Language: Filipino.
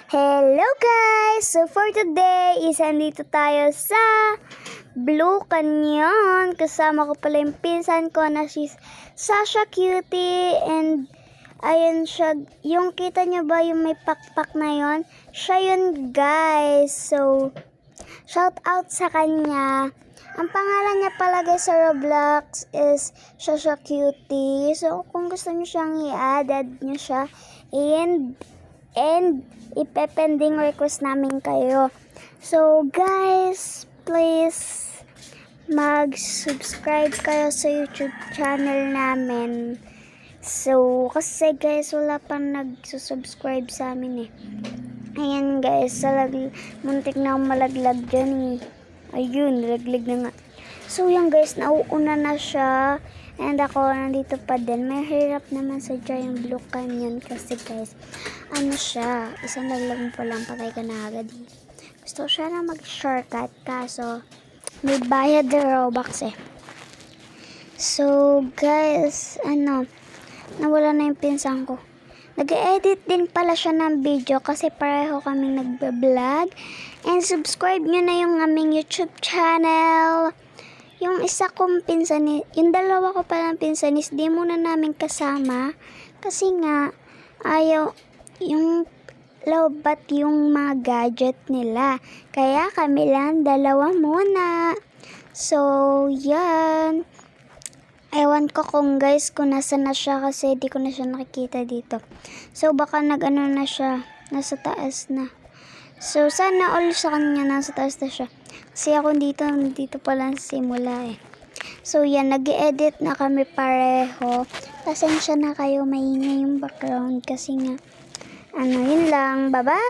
Hello guys! So for today is andito tayo sa Blue Canyon. Kasama ko pala yung pinsan ko na si Sasha Cutie. And ayun siya. Yung kita nyo ba yung may pakpak na yon? Siya yun guys. So shout out sa kanya. Ang pangalan niya pala guys sa Roblox is Sasha Cutie. So kung gusto niyo siyang i-add, add niyo siya. And ipe-pending request namin kayo. So guys, please mag-subscribe kayo sa YouTube channel namin. So kasi guys, wala pang nag-subscribe sa amin eh. Ayan guys, muntik na akong malaglag dyan eh. Ayun, nalaglag na nga. So yan guys, nauuna na siya. And ako, nandito pa din. May hirap naman sa Giant Blue Canyon kasi guys, ano siya, isang laglag pa lang, patay ka na agad. Gusto siya na mag-shortcut, kaso may bayad na Robux eh. So guys, nawala na yung pinsan ko. Nag-edit din pala siya ng video kasi pareho kaming nagbe-vlog. And subscribe nyo na yung aming YouTube channel. Yung isa kong pinsanis, yung dalawa ko palang pinsanis, di muna namin kasama. Kasi nga, ayaw, yung lobat yung mga gadget nila. Kaya kami lang dalawa muna. So, yan. Ewan ko kung guys, kung nasa na siya kasi di ko na siya nakikita dito. So, baka nag-ano na siya, nasa taas na. So, sana all sa kanya nasa taas na siya. Kasi ako dito pa lang simula eh. So, yan, nag-edit na kami pareho. Pasensya na kayo, maingay yung background kasi nga, yun lang, bye-bye!